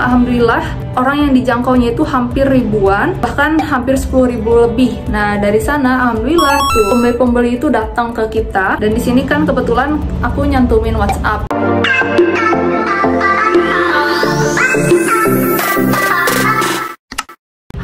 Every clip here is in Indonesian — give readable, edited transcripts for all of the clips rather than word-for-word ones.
alhamdulillah orang yang dijangkaunya itu hampir ribuan, bahkan hampir 10.000 lebih. Nah, dari sana alhamdulillah tuh pembeli-pembeli itu datang ke kita, dan di sini kan kebetulan aku nyantumin WhatsApp.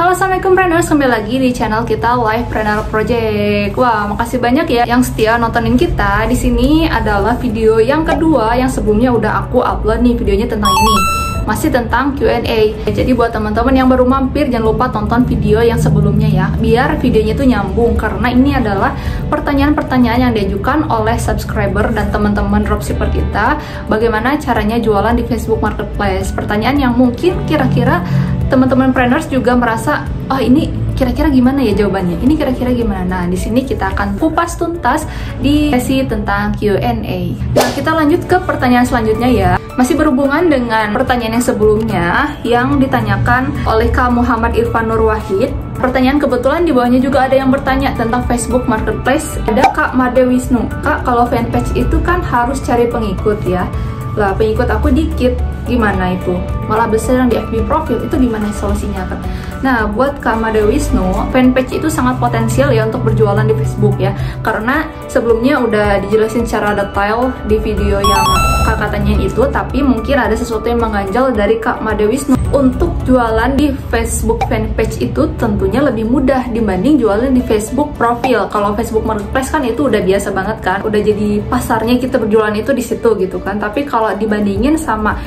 Halo, assalamualaikum preneurs, kembali lagi di channel kita Livepreneur Project. Wah, makasih banyak ya yang setia nontonin kita. Di sini adalah video yang kedua, yang sebelumnya udah aku upload nih videonya tentang ini. Masih tentang Q&A. Jadi buat teman-teman yang baru mampir, jangan lupa tonton video yang sebelumnya ya, biar videonya itu nyambung, karena ini adalah pertanyaan-pertanyaan yang diajukan oleh subscriber dan teman-teman dropshipper kita. Bagaimana caranya jualan di Facebook Marketplace? Pertanyaan yang mungkin kira-kira teman-teman preneurs juga merasa, oh ini kira-kira gimana ya jawabannya? Ini kira-kira gimana? Nah, di sini kita akan kupas tuntas di sesi tentang Q&A. Nah, kita lanjut ke pertanyaan selanjutnya ya. Masih berhubungan dengan pertanyaan yang sebelumnya yang ditanyakan oleh Kak Muhammad Irfan Nur Wahid. Pertanyaan kebetulan di bawahnya juga ada yang bertanya tentang Facebook Marketplace. Ada Kak Made Wisnu. Kak, kalau fanpage itu kan harus cari pengikut ya. Lah, pengikut aku dikit, gimana itu? Malah besar yang di FB profil, itu gimana solusinya kan? Nah, buat Kak Made Wisnu, fanpage itu sangat potensial ya untuk berjualan di Facebook ya. Karena sebelumnya udah dijelasin secara detail di video yang kakak tanyain itu, tapi mungkin ada sesuatu yang mengganjal dari Kak Made Wisnu. Untuk jualan di Facebook fanpage itu tentunya lebih mudah dibanding jualan di Facebook profil. Kalau Facebook Marketplace kan itu udah biasa banget kan, udah jadi pasarnya kita berjualan itu di situ gitu kan. Tapi kalau dibandingin sama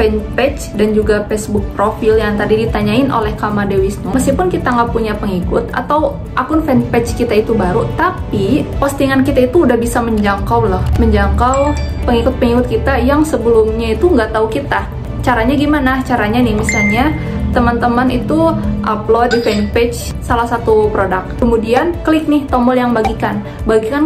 fanpage dan juga Facebook profil yang tadi ditanyain oleh Kak Made Wisnu, meskipun kita nggak punya pengikut atau akun fanpage kita itu baru, tapi postingan kita itu udah bisa menjangkau loh, menjangkau pengikut-pengikut kita yang sebelumnya itu nggak tahu kita. Caranya gimana? Caranya nih, misalnya teman-teman itu upload di fanpage salah satu produk, kemudian klik nih tombol yang bagikan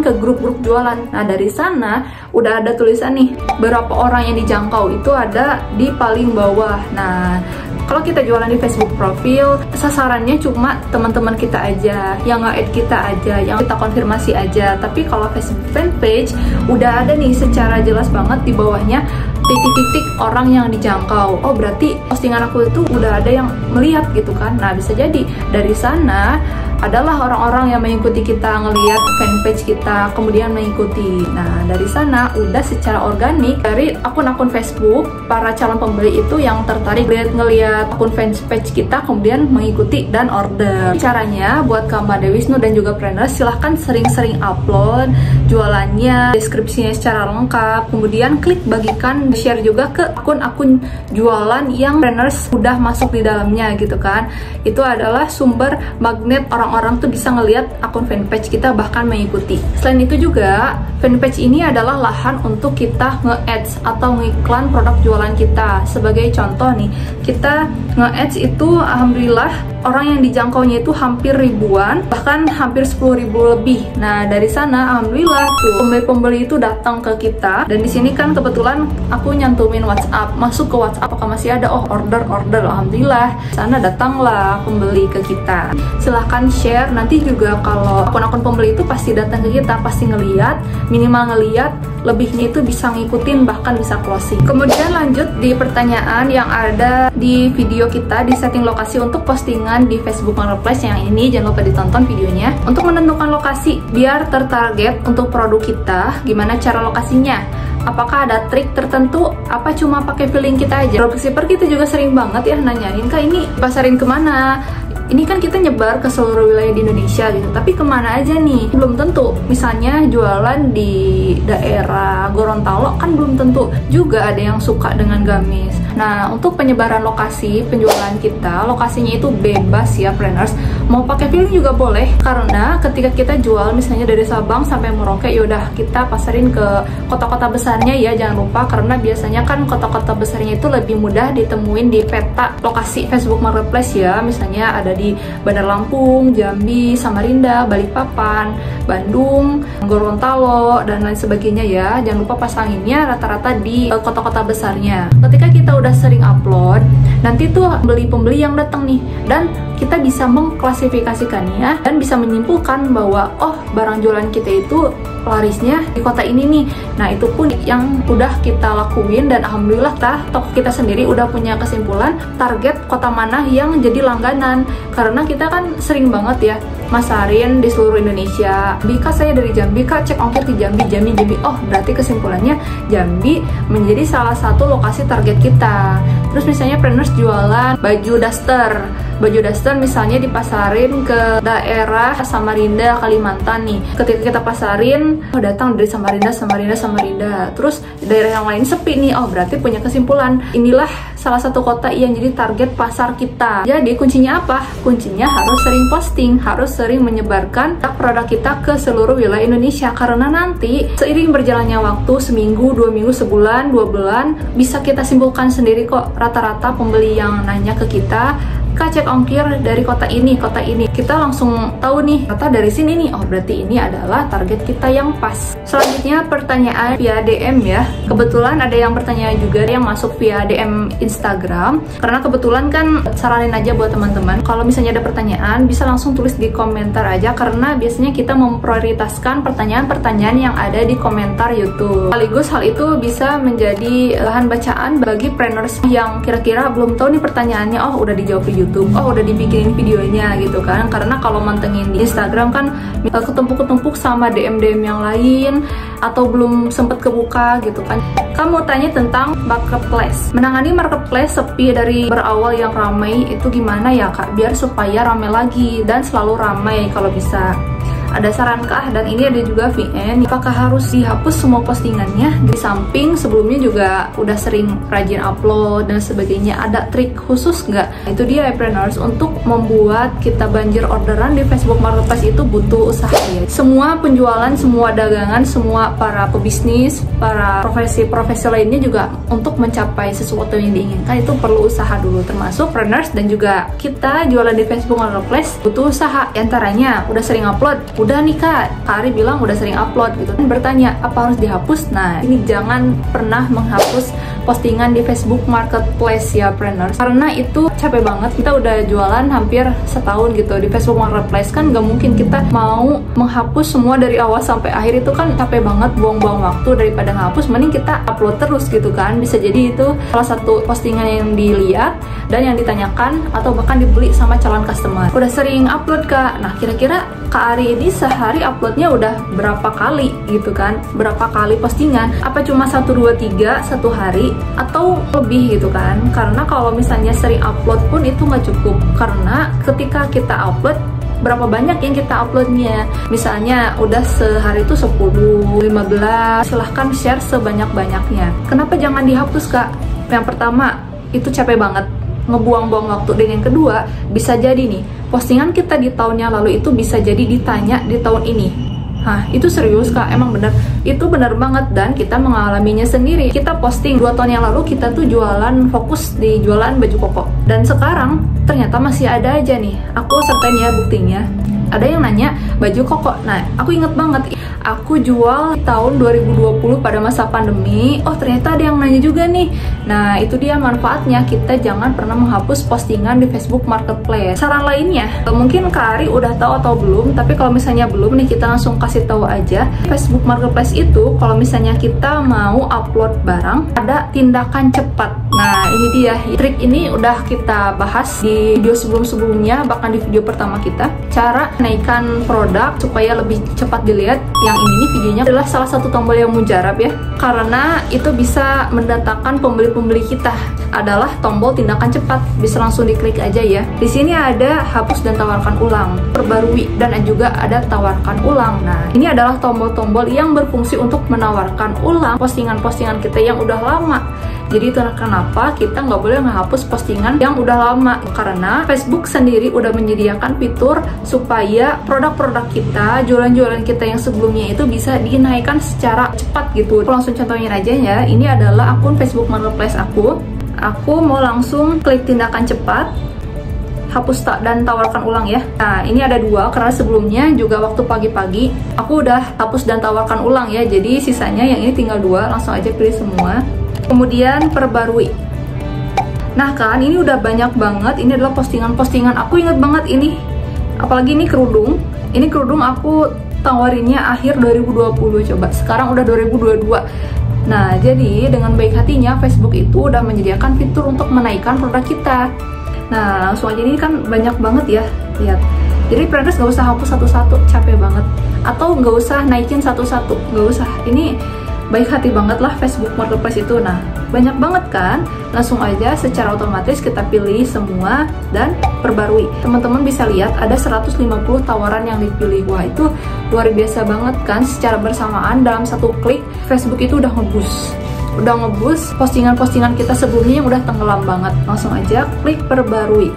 ke grup-grup jualan. Nah, dari sana udah ada tulisan nih berapa orang yang dijangkau, itu ada di paling bawah. Nah, kalau kita jualan di Facebook profil, sasarannya cuma teman-teman kita aja, yang nge-add kita aja, yang kita konfirmasi aja. Tapi kalau Facebook fanpage udah ada nih secara jelas banget di bawahnya titik-titik orang yang dijangkau. Oh, berarti postingan aku itu udah ada yang melihat gitu kan. Nah, bisa jadi dari sana adalah orang-orang yang mengikuti kita, ngelihat fanpage kita, kemudian mengikuti. Nah, dari sana udah secara organik dari akun-akun Facebook, para calon pembeli itu yang tertarik ngelihat akun fanpage kita, kemudian mengikuti dan order. Caranya buat Kak Made Wisnu dan juga preneurs, silahkan sering-sering upload jualannya, deskripsinya secara lengkap, kemudian klik bagikan, share juga ke akun-akun jualan yang preneurs udah masuk di dalamnya gitu kan. Itu adalah sumber magnet orang-orang tuh bisa ngelihat akun fanpage kita, bahkan mengikuti. Selain itu juga fanpage ini adalah lahan untuk kita nge-ads atau ngiklan produk jualan kita. Sebagai contoh nih, kita nge-ads itu alhamdulillah orang yang dijangkaunya itu hampir ribuan, bahkan hampir 10.000 lebih. Nah, dari sana alhamdulillah tuh pembeli-pembeli itu datang ke kita, dan di sini kan kebetulan aku nyantumin WhatsApp. Masuk ke WhatsApp, apakah masih ada? Oh, order, alhamdulillah. Sana datanglah pembeli ke kita. Silahkan share, nanti juga kalau akun-akun pembeli itu pasti datang ke kita, pasti ngeliat, minimal ngeliat, lebihnya itu bisa ngikutin, bahkan bisa closing. Kemudian lanjut di pertanyaan yang ada di video kita, di setting lokasi untuk postingan di Facebook Marketplace yang ini, jangan lupa ditonton videonya. Untuk menentukan lokasi biar tertarget untuk produk kita, gimana cara lokasinya? Apakah ada trik tertentu? Apa cuma pakai feeling kita aja? Dropshipper kita juga sering banget ya nanyain, Kak ini pasarin kemana? Ini kan kita nyebar ke seluruh wilayah di Indonesia gitu, tapi kemana aja nih? Belum tentu. Misalnya jualan di daerah Gorontalo kan belum tentu juga ada yang suka dengan gamis. Nah, untuk penyebaran lokasi penjualan kita, lokasinya itu bebas ya preneurs. Mau pakai feeling juga boleh, karena ketika kita jual misalnya dari Sabang sampai Merauke, yaudah kita pasarin ke kota-kota besarnya ya, jangan lupa, karena biasanya kan kota-kota besarnya itu lebih mudah ditemuin di peta lokasi Facebook Marketplace ya. Misalnya ada di Bandar Lampung, Jambi, Samarinda, Balikpapan, Bandung, Gorontalo, dan lain sebagainya ya. Jangan lupa pasanginnya rata-rata di kota-kota besarnya. Ketika kita udah sering upload, nanti tuh pembeli-pembeli yang datang nih, dan kita bisa mengklasifikasikannya dan bisa menyimpulkan bahwa oh, barang jualan kita itu larisnya di kota ini nih. Nah itu pun yang udah kita lakuin, dan alhamdulillah toko kita sendiri udah punya kesimpulan target kota mana yang jadi langganan, karena kita kan sering banget ya masarin di seluruh Indonesia. Bika saya dari Jambi Kak, cek ongkir di Jambi. Oh berarti kesimpulannya Jambi menjadi salah satu lokasi target kita. Terus misalnya Preneurs jualan baju daster misalnya dipasarin ke daerah Samarinda, Kalimantan nih. Ketika kita pasarin, datang dari Samarinda. Terus daerah yang lain sepi nih, oh berarti punya kesimpulan inilah salah satu kota yang jadi target pasar kita. Jadi kuncinya apa? Kuncinya harus sering posting, harus sering menyebarkan produk kita ke seluruh wilayah Indonesia. Karena nanti seiring berjalannya waktu, seminggu, 2 minggu, sebulan, 2 bulan, bisa kita simpulkan sendiri kok rata-rata pembeli yang nanya ke kita, Kak cek ongkir dari kota ini, kita langsung tahu nih, kata dari sini nih, oh berarti ini adalah target kita yang pas. Selanjutnya pertanyaan via DM ya. Kebetulan ada yang bertanya juga yang masuk via DM Instagram, karena kebetulan kan saranin aja buat teman-teman, kalau misalnya ada pertanyaan bisa langsung tulis di komentar aja, karena biasanya kita memprioritaskan pertanyaan-pertanyaan yang ada di komentar YouTube. Sekaligus hal itu bisa menjadi bahan bacaan bagi preneurs yang kira-kira belum tahu nih pertanyaannya, oh udah dijawab di YouTube, oh udah dibikinin videonya gitu kan. Karena kalau mantengin di Instagram kan ketumpuk-ketumpuk sama DM-DM yang lain, atau belum sempet kebuka gitu kan. Kamu tanya tentang marketplace. Menangani marketplace sepi dari berawal yang ramai itu gimana ya Kak, biar supaya ramai lagi dan selalu ramai kalau bisa. Ada sarankah? Dan ini ada juga VN, apakah harus dihapus semua postingannya? Di samping sebelumnya juga udah sering rajin upload dan sebagainya, ada trik khusus nggak? Itu dia Preneurs, untuk membuat kita banjir orderan di Facebook Marketplace itu butuh usaha ya. Semua penjualan, semua dagangan, semua para pebisnis, para profesi lainnya juga untuk mencapai sesuatu yang diinginkan itu perlu usaha dulu, termasuk Preneurs dan juga kita jualan di Facebook Marketplace butuh usaha. Antaranya udah sering upload, udah nih Kak Ari bilang udah sering upload gitu, bertanya apa harus dihapus. Nah ini jangan pernah menghapus postingan di Facebook Marketplace ya Preneurs, karena itu capek banget. Kita udah jualan hampir setahun gitu di Facebook Marketplace, kan gak mungkin kita mau menghapus semua dari awal sampai akhir, itu kan capek banget, buang-buang waktu. Daripada ngapus mending kita upload terus gitu kan. Bisa jadi itu salah satu postingan yang dilihat dan yang ditanyakan atau bahkan dibeli sama calon customer. Udah sering upload Kak, nah kira-kira Kak Ari ini sehari uploadnya udah berapa kali gitu kan, berapa kali postingan, apa cuma 1, 2, 3 satu hari atau lebih gitu kan. Karena kalau misalnya sering upload pun itu nggak cukup, karena ketika kita upload berapa banyak yang kita uploadnya, misalnya udah sehari itu 10, 15, silahkan share sebanyak-banyaknya. Kenapa jangan dihapus Kak? Yang pertama itu capek banget, ngebuang-buang waktu, dan yang kedua bisa jadi nih postingan kita di tahun yang lalu itu bisa jadi ditanya di tahun ini. Hah, itu serius Kak, emang bener, itu bener banget, dan kita mengalaminya sendiri. Kita posting 2 tahun yang lalu kita tuh jualan, fokus di jualan baju koko, dan sekarang ternyata masih ada aja nih, aku sertain ya buktinya. Ada yang nanya baju koko. Nah, aku inget banget, aku jual tahun 2020 pada masa pandemi. Oh, ternyata ada yang nanya juga nih. Nah, itu dia manfaatnya. Kita jangan pernah menghapus postingan di Facebook Marketplace. Saran lainnya, mungkin Kak Ari udah tahu atau belum, tapi kalau misalnya belum nih, kita langsung kasih tahu aja. Facebook Marketplace itu, kalau misalnya kita mau upload barang, ada tindakan cepat. Nah, ini dia. Trik ini udah kita bahas di video sebelum-sebelumnya, bahkan di video pertama kita. Cara menaikkan produk supaya lebih cepat dilihat. Yang ini nih videonya adalah salah satu tombol yang mujarab ya, karena itu bisa mendatangkan pembeli-pembeli kita. Adalah tombol tindakan cepat, bisa langsung diklik aja ya. Di sini ada hapus dan tawarkan ulang, perbarui, dan juga ada tawarkan ulang. Nah, ini adalah tombol-tombol yang berfungsi untuk menawarkan ulang postingan-postingan kita yang udah lama. Jadi itu kenapa kita nggak boleh menghapus postingan yang udah lama, karena Facebook sendiri udah menyediakan fitur supaya produk-produk kita, jualan-jualan kita yang sebelumnya itu bisa dinaikkan secara cepat gitu. Aku langsung contohin aja ya. Ini adalah akun Facebook Marketplace aku. Aku mau langsung klik tindakan cepat, hapus dan tawarkan ulang ya. Nah, ini ada 2 karena sebelumnya juga waktu pagi-pagi aku udah hapus dan tawarkan ulang ya. Jadi sisanya yang ini tinggal 2, langsung aja pilih semua. Kemudian perbarui. Nah kan, ini udah banyak banget. Ini adalah postingan-postingan aku, inget banget ini. Apalagi ini kerudung. Ini kerudung aku tawarinnya akhir 2020 coba. Sekarang udah 2022. Nah, jadi dengan baik hatinya Facebook itu udah menyediakan fitur untuk menaikkan produk kita. Nah, langsung aja, ini kan banyak banget ya, lihat. Jadi Preneurs gak usah hapus satu-satu, capek banget. Atau gak usah naikin satu-satu, gak usah. Ini baik hati banget lah Facebook Marketplace itu. Nah, banyak banget kan, langsung aja secara otomatis kita pilih semua dan perbarui. Teman-teman bisa lihat ada 150 tawaran yang dipilih. Wah, itu luar biasa banget kan, secara bersamaan dalam satu klik Facebook itu udah ngebus postingan-postingan kita sebelumnya yang udah tenggelam banget. Langsung aja klik perbarui.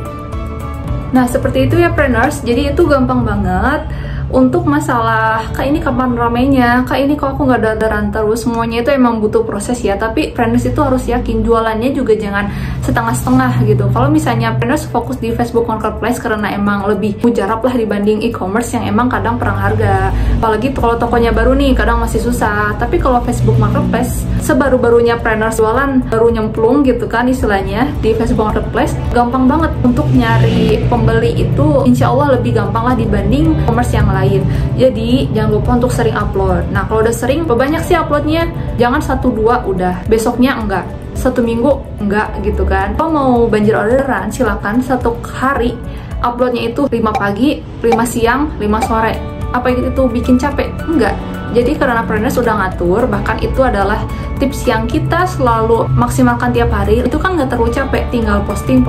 Nah, seperti itu ya Preneurs, jadi itu gampang banget. Untuk masalah kayak ini kapan ramenya, kayak ini kok aku nggak dadaran terus, semuanya itu emang butuh proses ya. Tapi Preneurs itu harus yakin jualannya juga jangan setengah-setengah gitu. Kalau misalnya Preneurs fokus di Facebook Marketplace karena emang lebih mujarab lah dibanding e-commerce yang emang kadang perang harga. Apalagi kalau tokonya baru nih, kadang masih susah. Tapi kalau Facebook Marketplace, sebaru-barunya Preneurs jualan, baru nyemplung gitu kan istilahnya di Facebook Marketplace, gampang banget untuk nyari pembeli itu, insya Allah lebih gampang lah dibanding e-commerce yang lain. Jadi jangan lupa untuk sering upload. Nah, kalau udah sering, banyak sih uploadnya, jangan 1-2 udah, besoknya enggak, 1 minggu enggak gitu kan. Kalau mau banjir orderan, silakan 1 hari uploadnya itu 5 pagi, 5 siang, 5 sore. Apa itu bikin capek? Enggak. Jadi karena Preneurs udah ngatur, bahkan itu adalah tips yang kita selalu maksimalkan tiap hari, itu kan nggak terlalu capek, tinggal posting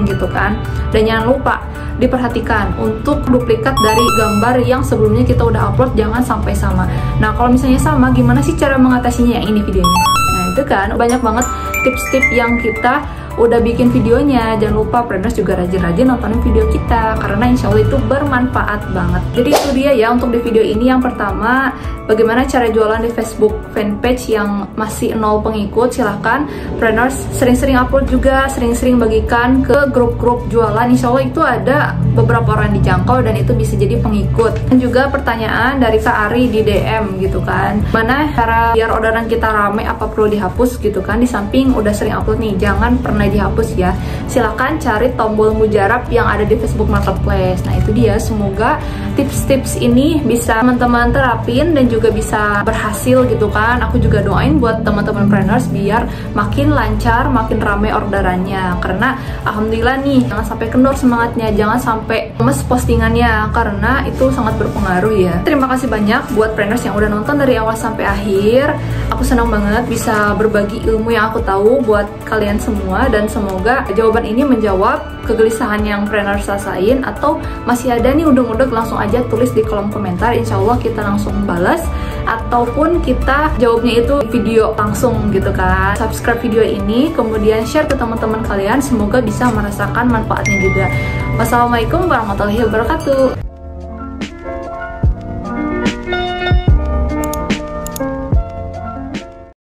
gitu kan. Dan jangan lupa diperhatikan untuk duplikat dari gambar yang sebelumnya kita udah upload, jangan sampai sama. Nah, kalau misalnya sama, gimana sih cara mengatasinya? Yang ini videonya. Nah, itu kan banyak banget tips-tips yang kita udah bikin videonya. Jangan lupa Preneurs juga rajin-rajin nontonin video kita, karena insya Allah itu bermanfaat banget. Jadi itu dia ya untuk di video ini. Yang pertama, bagaimana cara jualan di Facebook fanpage yang masih 0 pengikut. Silahkan Preneurs sering-sering upload juga, sering-sering bagikan ke grup-grup jualan. Insya Allah itu ada beberapa orang dijangkau dan itu bisa jadi pengikut. Dan juga pertanyaan dari Kak Ari di DM gitu kan, mana cara biar orderan kita rame, apa perlu dihapus gitu kan. Di samping udah sering upload nih, jangan pernah dihapus ya. Silahkan cari tombol mujarab yang ada di Facebook Marketplace. Nah, itu dia, semoga tips-tips ini bisa teman-teman terapin dan juga bisa berhasil gitu kan. Aku juga doain buat teman-teman Preneurs biar makin lancar, makin ramai orderannya. Karena alhamdulillah nih, jangan sampai kendor semangatnya, jangan sampai lemes postingannya, karena itu sangat berpengaruh ya. Terima kasih banyak buat Preneurs yang udah nonton dari awal sampai akhir. Aku senang banget bisa berbagi ilmu yang aku tahu buat kalian semua, dan semoga jawaban ini menjawab kegelisahan yang Preneurs rasain. Atau masih ada nih udeg-udeg, langsung aja tulis di kolom komentar, insya Allah kita langsung balas, ataupun kita jawabnya itu video langsung gitu kan. Subscribe video ini, kemudian share ke teman-teman kalian, semoga bisa merasakan manfaatnya juga. Wassalamualaikum warahmatullahi wabarakatuh.